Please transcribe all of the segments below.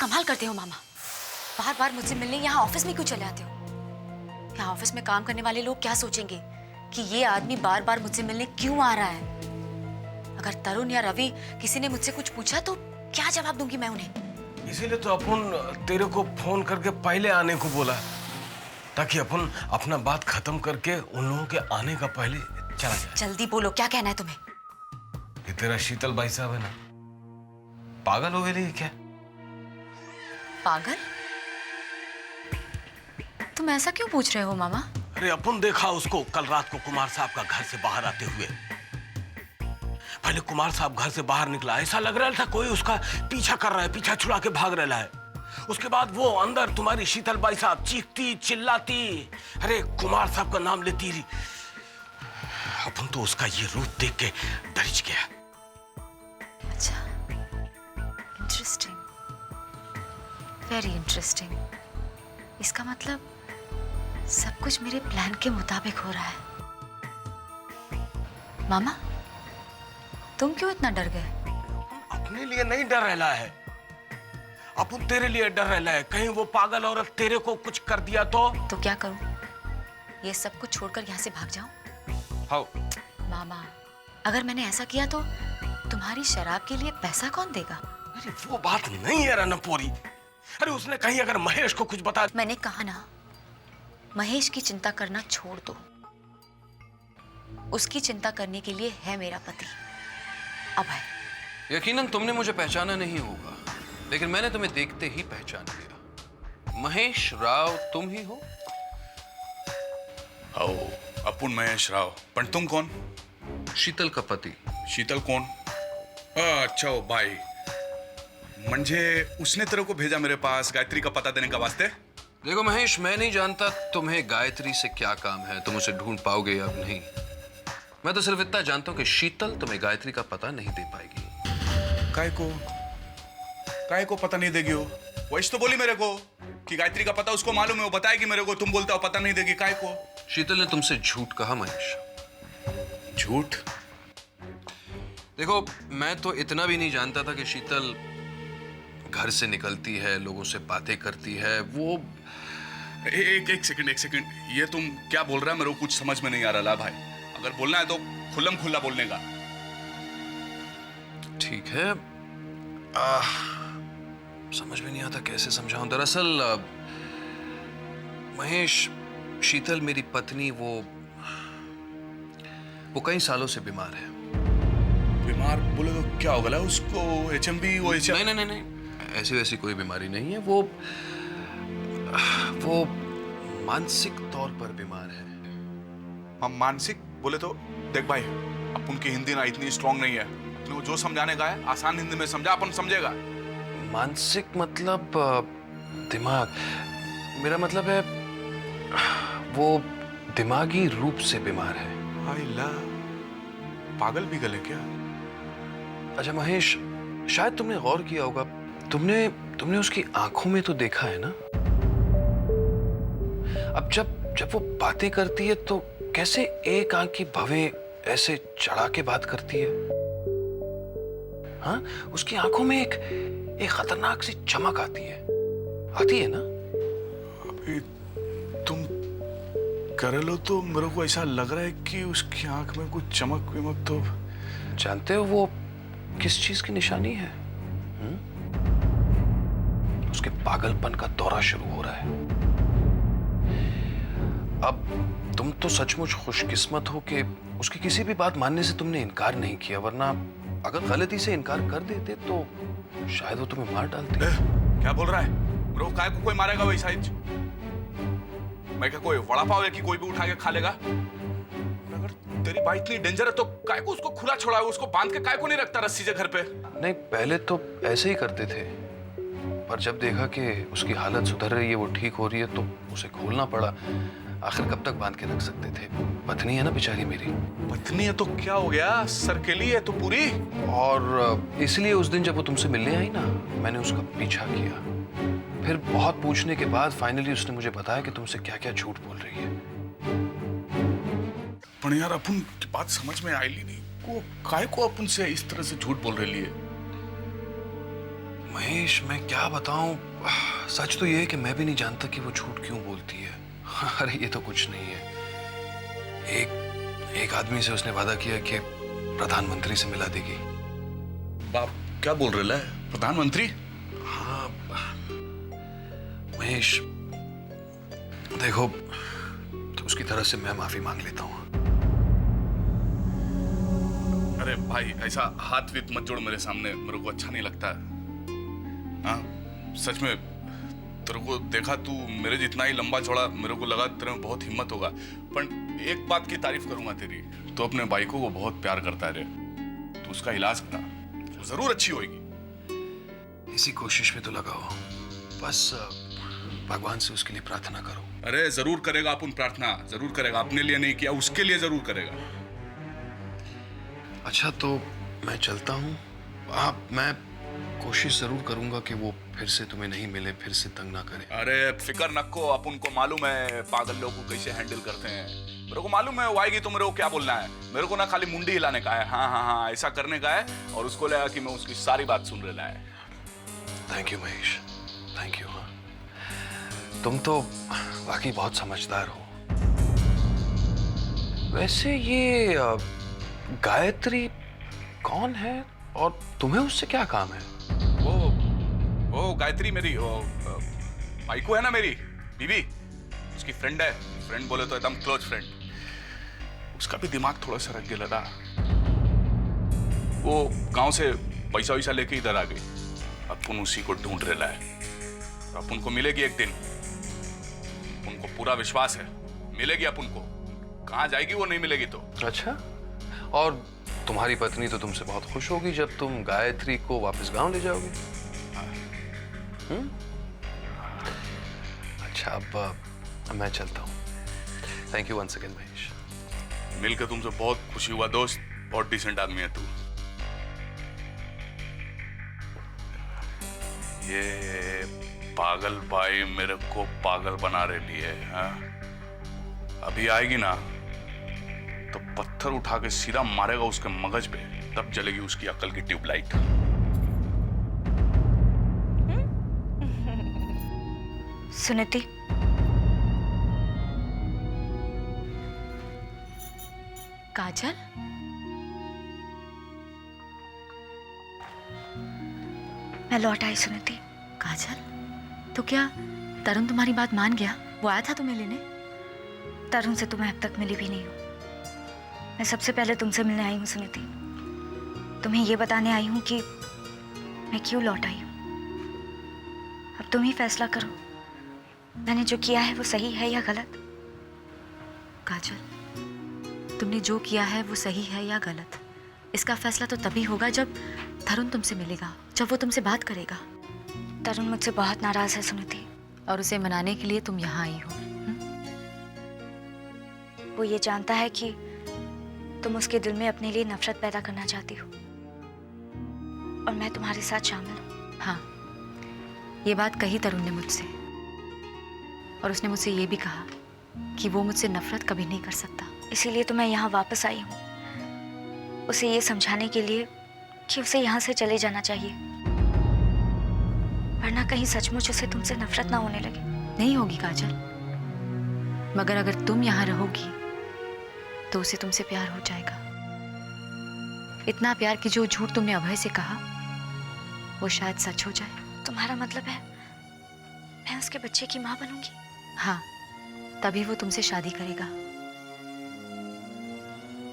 कमाल करते हो मामा, बार बार मुझसे मिलने यहाँ ऑफिस में क्यों चले आते हो? यहाँ ऑफिस में काम करने वाले लोग क्या सोचेंगे कि ये आदमी बार बार मुझसे मिलने क्यों आ रहा है? अगर तरुण या रवि किसी ने मुझसे कुछ पूछा तो क्या जवाब दूंगी मैं उन्हें? इसीलिए तो अपन तेरे को फोन करके पहले आने को बोला, ताकि अपन अपना बात खत्म करके उन लोगों के आने का पहले चला जाए। जल्दी बोलो, क्या कहना है तुम्हें? ये तेरा शीतल भाई साहब है ना, पागल हो गए क्या? पागल? तुम ऐसा क्यों पूछ रहे हो मामा? अरे अपन देखा उसको कल रात को कुमार साहब का घर से बाहर आते हुए। पहले कुमार साहब घर से बाहर निकला, ऐसा लग रहा था कोई उसका पीछा कर रहा है, पीछा छुड़ा के भाग रहा है। उसके बाद वो अंदर तुम्हारी शीतल बाई साहब चीखती चिल्लाती, अरे कुमार साहब का नाम लेती रही। अपन तो उसका ये रूप देख के डर गया। अच्छा, इंटरेस्टिंग, वेरी इंटरेस्टिंग। इसका मतलब सब कुछ मेरे प्लान के मुताबिक हो रहा है। मामा, तुम क्यों इतना डर गए? अपने लिए नहीं डर रहा है, अपन तेरे लिए डर रहा है। कहीं वो पागल औरत तेरे को कुछ कर दिया तो क्या करूं? ये सब कुछ छोड़कर यहाँ से भाग जाऊं? हाँ। मामा, अगर मैंने ऐसा किया तो तुम्हारी शराब के लिए पैसा कौन देगा? अरे वो बात नहीं है रनपोरी। अरे उसने कहीं अगर महेश को कुछ बता। मैंने कहा ना, महेश की चिंता करना छोड़ दो। उसकी चिंता करने के लिए है मेरा पति अभय। यकीनन तुमने मुझे पहचाना नहीं होगा, लेकिन मैंने तुम्हें देखते ही पहचान लिया। महेश राव तुम ही हो? आओ, अपुन महेश राव, पण तुम कौन? शीतल का पति। शीतल कौन? अच्छा ओ भाई, म्हणजे उसने तेरे को भेजा मेरे पास गायत्री का पता देने का वास्ते? देखो महेश, मैं नहीं जानता तुम्हें गायत्री से क्या काम है, तुम उसे ढूंढ पाओगे या नहीं। मैं तो सिर्फ इतना जानता हूं कि शीतल तुम्हें गायत्री का पता नहीं दे पाएगी। काय को पता नहीं देगी वो? वैसे तो बोली मेरे को कि गायत्री का पता उसको मालूम है, वो बताएगी मेरे को। तुम बोलते हो पता नहीं देगी, काय को? शीतल ने तुमसे झूठ कहा महेश। झूठ? देखो, मैं तो इतना भी नहीं जानता था कि शीतल घर से निकलती है, लोगों से बातें करती है। वो एक सेकंड, ये तुम क्या बोल रहा है? मेरे को कुछ समझ में नहीं आ रहा भाई। अगर बोलना है तो खुल्लम खुल्ला बोलने का। ठीक है, समझ में नहीं आता कैसे समझाऊं। दरअसल महेश, शीतल मेरी पत्नी वो कई सालों से बीमार है। बीमार बोले तो क्या हो गया उसको? HMV? वो नहीं, ऐसी वैसी कोई बीमारी नहीं है। वो मानसिक तौर पर बीमार है। हम मानसिक बोले तो देख भाई, अपन की हिंदी ना इतनी स्ट्रांग नहीं है। तो जो समझाने का है आसान हिंदी में समझा, अपन समझेगा। मानसिक मतलब दिमाग। मेरा मतलब है वो दिमागी रूप से बीमार है। हाय ला, पागल भी गले क्या? अच्छा महेश, शायद तुमने गौर किया होगा, तुमने उसकी आंखों में तो देखा है ना। अब जब वो बातें करती है तो कैसे एक आंख की भवें ऐसे चढ़ा के बात करती है। हाँ, उसकी आंखों में एक खतरनाक सी चमक आती है ना। अभी तुम कर लो तो मेरे को ऐसा लग रहा है कि उसकी आंख में कुछ चमक विमक तो। जानते हो वो किस चीज की निशानी है? उसके पागलपन का दौरा शुरू हो रहा है। अब तुम तो सचमुच खुशकिस्मत हो कि उसकी किसी भी बात मानने से तुमने इनकार नहीं किया, वरना अगर गलती से इनकार कर देते तो शायद वो तुम्हें मार डालती। क्या बोल रहा है? ब्रो, काय को कोई मारेगा वही साइज? मैं क्या कोई वड़ा पाव है कि कोई भी उठा के खा लेगा? अगर तेरी बात इतनी डेंजर है तो काय को उसको खुला छोड़ा है? उसको बांध के काय को नहीं रखता रस्सी से घर पे? नहीं, पहले तो ऐसे ही करते थे, पर जब देखा कि उसकी हालत सुधर रही है, वो ठीक हो रही है, तो उसे खोलना पड़ा। आखिर कब तक बांध के रख सकते थे? पत्नी है ना बेचारी मेरी। पत्नी है तो क्या हो गया? सरकेली है तो पूरी। और इसलिए उस दिन जब वो तुमसे मिलने आई ना, मैंने उसका पीछा किया। फिर बहुत पूछने के बाद फाइनली उसने मुझे बताया कि तुमसे क्या क्या झूठ बोल रही है। पर यार अपन की बात समझ में आई नहीं। वो काय को अपन से इस तरह से झूठ बोल रही है? महेश, मैं क्या बताऊं, सच तो ये है कि मैं भी नहीं जानता कि वो झूठ क्यों बोलती है। अरे ये तो कुछ नहीं है। एक आदमी से उसने वादा किया कि प्रधानमंत्री से मिला देगी। बाप क्या बोल रहे है? प्रधानमंत्री? हाँ महेश, देखो, तो उसकी तरफ से मैं माफी मांग लेता हूँ। अरे भाई, ऐसा हाथ वीत मत जोड़ मेरे सामने, मेरे को अच्छा नहीं लगता है। हाँ, सच में तेरे को देखा, तू मेरे जितना ही लंबा चौड़ा, मेरे को लगा तेरे में बहुत हिम्मत होगा। पर एक बात की तारीफ करूंगा तेरी, तो अपने बाइकों को बहुत प्यार करता है रे। तो उसका इलाज करा, वो जरूर अच्छी होगी। इसी कोशिश में तो लगा हो, बस भगवान से उसके लिए प्रार्थना करो। अरे जरूर करेगा अपन प्रार्थना, जरूर करेगा। अपने लिए नहीं किया, उसके लिए जरूर करेगा। अच्छा तो मैं चलता हूँ। हाँ, मैं कोशिश जरूर करूंगा कि वो फिर से तुम्हें नहीं मिले, फिर से तंग ना करे। अरे फिकर नको, अपन को मालूम है पागल लोगों को कैसे हैंडल करते हैं। मेरे को मालूम है वो आएगी तो मेरे को क्या बोलना है। मेरे को ना खाली मुंडी हिलाने का है, हाँ हाँ हाँ ऐसा करने का है, और उसको लगा कि मैं उसकी सारी बात सुन रहा है। Thank you Mahesh, thank you. हाँ, तुम तो वाकई बहुत समझदार हो। वैसे ये गायत्री कौन है और तुम्हें उससे क्या काम है? वो गायत्री मेरी माइको है ना, मेरी बीवी, उसकी फ्रेंड है। फ्रेंड बोले तो एकदम क्लोज फ्रेंड। उसका भी दिमाग थोड़ा सा रख गया लगा। वो गांव से पैसा वैसा लेके इधर आ गई। अपन उसी को ढूंढ रहा है। अपन को मिलेगी एक दिन, उनको पूरा विश्वास है मिलेगी अपन को। कहाँ जाएगी वो नहीं मिलेगी तो। अच्छा, और तुम्हारी पत्नी तो तुमसे बहुत खुश होगी जब तुम गायत्री को वापस गांव ले जाओगे। अच्छा, अब मैं चलता हूँ। Thank you once again Mahesh. मिलकर तुमसे बहुत खुशी हुआ दोस्त, बहुत डिसेंट आदमी है तू। ये पागल भाई मेरे को पागल बना रही है। हाँ? अभी आएगी ना तो पत्थर उठा के सीधा मारेगा उसके मगज पे, तब जलेगी उसकी अकल की ट्यूबलाइट। सुनीति, काजल, मैं लौट आई। सुनीति, काजल, तो क्या तरुण तुम्हारी बात मान गया? वो आया था तुम्हें लेने? तरुण से तो मैं अब तक मिली भी नहीं हूँ। मैं सबसे पहले तुमसे मिलने आई हूँ सुनीति। तुम्हें ये बताने आई हूँ कि मैं क्यों लौट आई हूँ। अब तुम ही फैसला करो, मैंने जो किया है वो सही है या गलत। काजल, तुमने जो किया है वो सही है या गलत, इसका फैसला तो तभी होगा जब तरुण तुमसे मिलेगा, जब वो तुमसे बात करेगा। तरुण मुझसे बहुत नाराज है सुनीति, और उसे मनाने के लिए तुम यहाँ आई हो। वो ये जानता है कि तुम उसके दिल में अपने लिए नफरत पैदा करना चाहती हो, और मैं तुम्हारे साथ शामिल हूँ। हाँ, ये बात कही तरुण ने मुझसे, और उसने मुझसे ये भी कहा कि वो मुझसे नफरत कभी नहीं कर सकता। इसीलिए तो मैं यहाँ वापस आई हूँ, उसे ये समझाने के लिए कि उसे यहाँ से चले जाना चाहिए, वरना कहीं सचमुच उसे तुमसे नफरत ना होने लगे। नहीं होगी काजल, मगर अगर तुम यहाँ रहोगी तो उसे तुमसे प्यार हो जाएगा। इतना प्यार कि जो झूठ तुमने अभय से कहा वो शायद सच हो जाए। तुम्हारा मतलब है मैं उसके बच्चे की माँ बनूंगी? हाँ, तभी वो तुमसे शादी करेगा।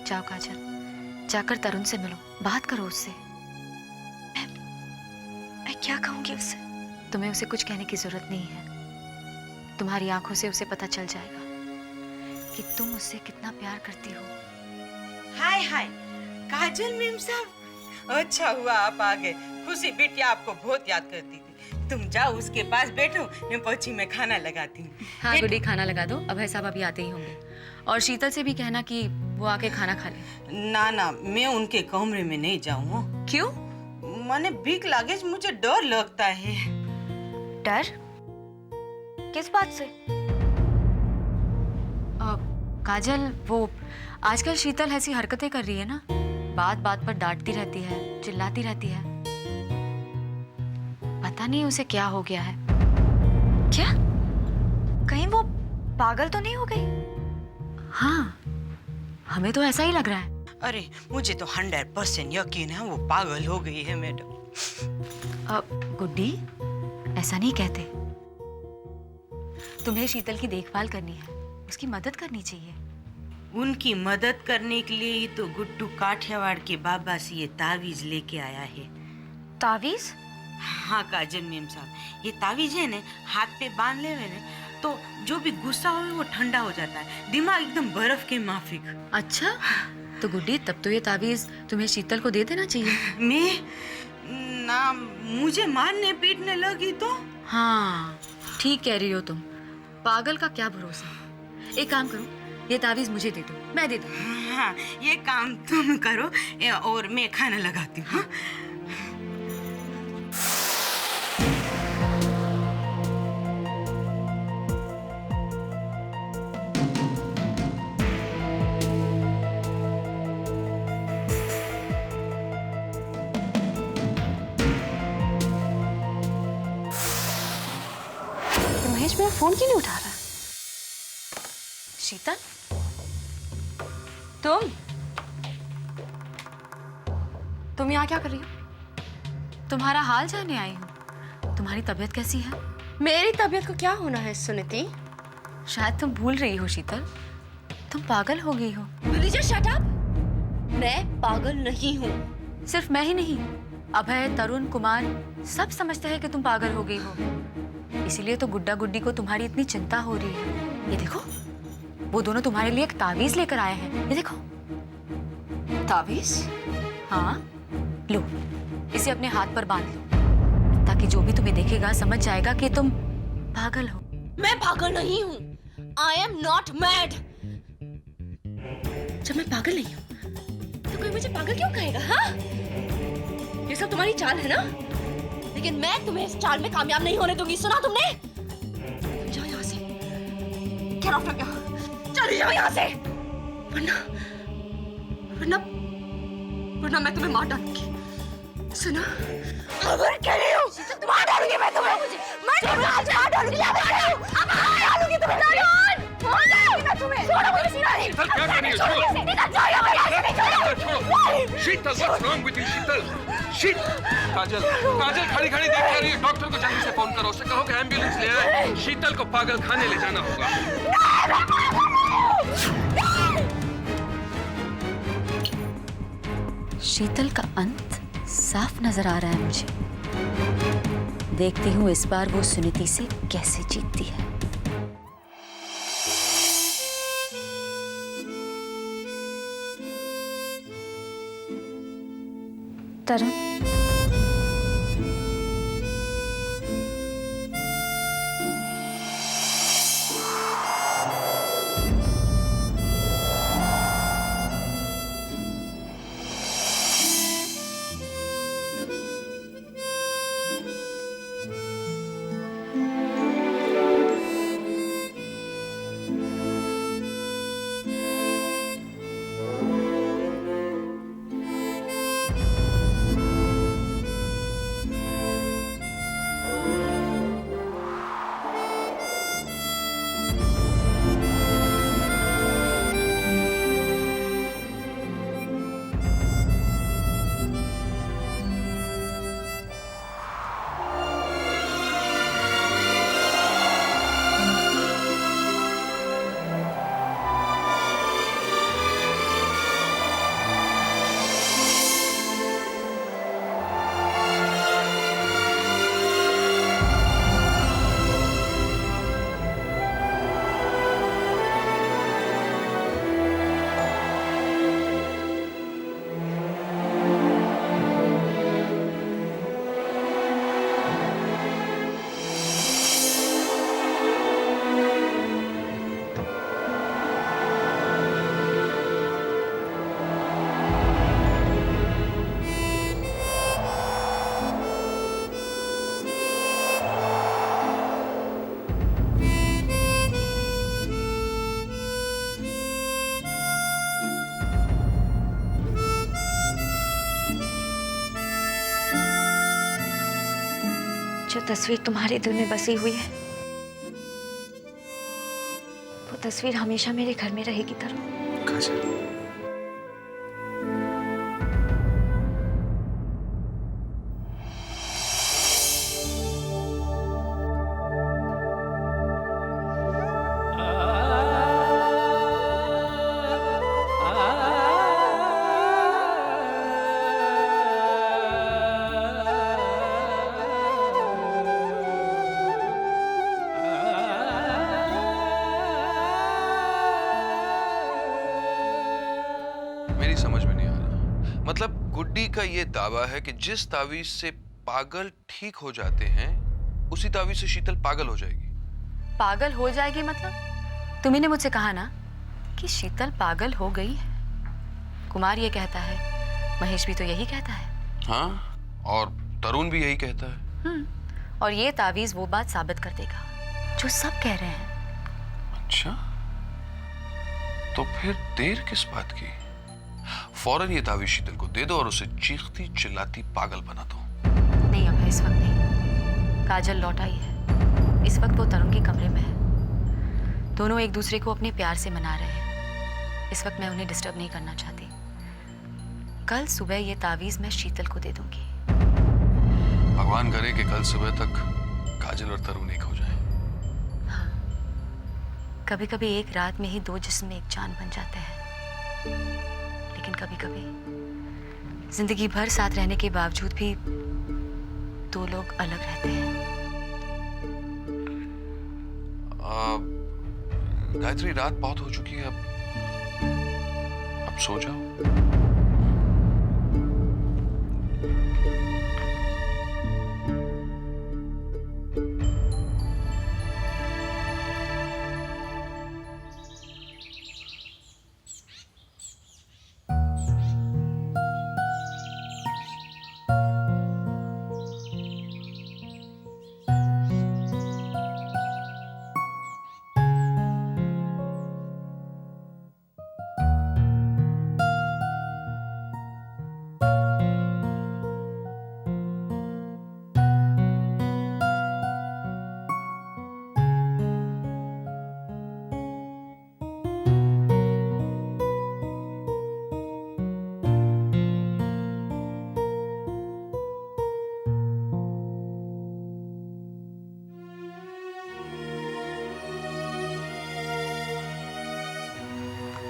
जाओ काजल, जाकर तरुण से मिलो, बात करो उससे। मैं क्या कहूंगी उससे? तुम्हें उसे कुछ कहने की जरूरत नहीं है। तुम्हारी आंखों से उसे पता चल जाएगा कि तुम उससे कितना प्यार करती हो। हाय हाय, काजल मैम साहब, अच्छा हुआ आप आ गए। खुशी बेटी आपको बहुत याद करती थी। तुम जाओ उसके पास बैठो, मैं पहुंची, मैं खाना लगाती हूँ। हाँ गुडी, खाना लगा दो, अभय साहब अभी आते ही होंगे। और शीतल से भी कहना कि वो आके खाना खा ले। ना ना, मैं उनके कमरे में नहीं जाऊँ। क्यों? माने बीक लागे, मुझे डर लगता है। डर? किस बात से? काजल, वो आजकल शीतल ऐसी हरकतें कर रही है ना, बात बात पर डांटती रहती है, चिल्लाती रहती है। नहीं उसे क्या हो गया है। क्या कहीं वो पागल तो नहीं हो गई? हाँ, हमें तो ऐसा ही लग रहा है। अरे मुझे तो 100% यकीन है वो पागल हो गई है मैडम। गुड्डी, ऐसा नहीं कहते। तुम्हें शीतल की देखभाल करनी है, उसकी मदद करनी चाहिए। उनकी मदद करने के लिए ही तो गुड्डू काठियावाड़ के बाबा से ये तावीज लेके आया है। तावीज? हाँ काजल मैम साहब, ये तावीज है ना, हाथ पे बांध ले ना तो जो भी गुस्सा हो वो ठंडा हो जाता है, दिमाग एकदम बर्फ के माफिक। अच्छा, तो गुड्डी तब तो ये तावीज तुम्हें शीतल को दे देना चाहिए। मैं ना, मुझे मारने पीटने लगी तो? हाँ, ठीक कह रही हो तुम। पागल का क्या भरोसा। एक काम करो, ये तावीज मुझे दे दो, मैं दे दूँ। हाँ, ये काम तुम करो और मैं खाना लगाती हूँ। महेश मेरा फोन क्यों नहीं उठा रहा? शीतल, तुम यहाँ क्या कर रही हो? तुम्हारा हाल जानने आई हूँ। तुम्हारी तबीयत कैसी है? मेरी तबीयत को क्या होना है सुनीति? शायद तुम भूल रही हो शीतल, तुम पागल हो गई हो। लीजिए शट अप। मैं पागल नहीं हूँ। सिर्फ मैं ही नहीं, अभय, तरुण, कुमार सब समझते हैं कि तुम पागल हो गई हो। इसीलिए तो गुड्डा गुड्डी को तुम्हारी इतनी चिंता हो रही है। ये देखो, वो दोनों तुम्हारे लिए एक तावीज लेकर आए हैं। ये देखो। तावीज? हाँ, लो, इसे अपने हाथ पर बांध लो, ताकि जो भी तुम्हें देखेगा समझ जाएगा कि तुम पागल हो। मैं पागल नहीं हूँ। I am not mad। जब मैं पागल नहीं हूँ, तो कोई मुझे पागल क्यों कहेगा? हाँ? ये सब तुम्हारी चाल है ना? लेकिन मैं तुम्हें इस चाल में कामयाब नहीं होने दूंगी। सुना तुमने? जाओ यहाँ से। Get off from here। चले जाओ यहाँ से, वरना मैं तुम्हें मार डालूंगी। सुना? अगर कह रही हूँ, मार डालूंगी मैं तुम्हें। मैं तुम्हें आज मार डालूंगी। मार डालूंगी तुम्हें। मार डालूंगी मैं तुम्हें। छोड़ो मुझे सीनारी। क्या कर रही हो? छोड़ो। शीतल, what's wrong with you, शीतल? काजल, काजल खड़ी खड़ी देख क्या रही है? डॉक्टर को जल्दी से फोन करो, उसे कहो कि एम्बुलेंस ले आए। शीतल को पागल खाने ले जाना होगा। शीतल का अंत साफ नजर आ रहा है मुझे। देखती हूँ इस बार वो सुनीति से कैसे जीतती है। तरुण, तस्वीर तुम्हारे दिल में बसी हुई है, वो तस्वीर हमेशा मेरे घर में रहेगी तरुण। काजल, मेरी समझ में नहीं आ रहा। मतलब गुड्डी का ये दावा है कि जिस तावीज से पागल ठीक हो जाते हैं उसी तावीज से शीतल पागल हो जाएगी। पागल हो जाएगी मतलब? तुम्ही ने मुझसे कहा ना कि शीतल पागल हो गई है। कुमार ये कहता है, महेश भी तो यही कहता है। हाँ, और तरुण भी यही कहता है। और ये तावीज वो बात साबित कर देगा जो सब कह रहे हैं। अच्छा, तो फिर देर किस बात की? फौरन ये तावीज शीतल को दे दो और उसे चीखती चिल्लाती पागल बना दो। नहीं अब इस वक्त नहीं। काजल लौट आई है, इस वक्त वो तरुण के कमरे में है। दोनों एक दूसरे को अपने प्यार से मना रहे हैं। इस वक्त मैं उन्हें डिस्टर्ब नहीं करना चाहती। कल सुबह ये तावीज मैं शीतल को दे दूंगी। भगवान करे कि कल सुबह तक काजल और तरुण एक हो जाए। हाँ, कभी कभी एक रात में ही दो जिस्म एक जान बन जाते हैं, लेकिन कभी कभी जिंदगी भर साथ रहने के बावजूद भी दो लोग अलग रहते हैं। गायत्री, रात बहुत हो चुकी है, अब सो जाओ।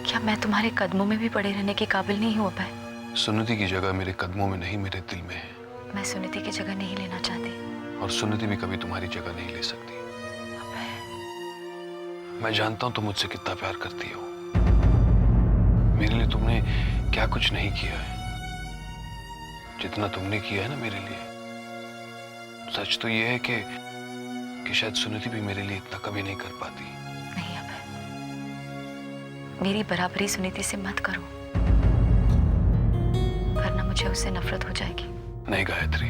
क्या मैं तुम्हारे कदमों में भी पड़े रहने के काबिल नहीं हूँ अभय? सुनिधि की जगह मेरे कदमों में नहीं, मेरे दिल में है। मैं सुनिधि की जगह नहीं लेना चाहती। और सुनिधि भी कभी तुम्हारी जगह नहीं ले सकती। अभय, मैं जानता हूं तुम मुझसे कितना प्यार करती हो। मेरे लिए तुमने क्या कुछ नहीं किया है, जितना तुमने किया है ना मेरे लिए। सच तो यह है कि शायद सुनिधि भी मेरे लिए इतना कभी नहीं कर पाती। नहीं अभय, मेरी बराबरी सुनिधि से मत करो, वरना मुझे उससे नफरत हो जाएगी। नहीं गायत्री,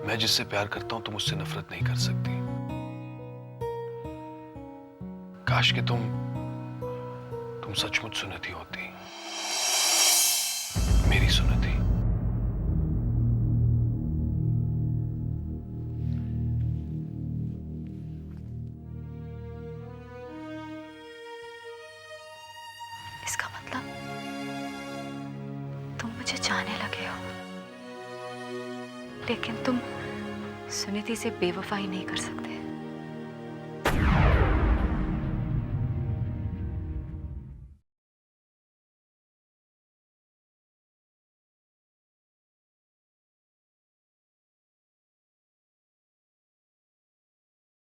मैं जिससे प्यार करता हूं तुम उससे नफरत नहीं कर सकती। काश कि तुम सचमुच सुनिधि होती, मेरी सुनिधि। इसका मतलब तुम मुझे चाहने लगे हो, लेकिन तुम सुनिधि से बेवफाई नहीं कर सकते।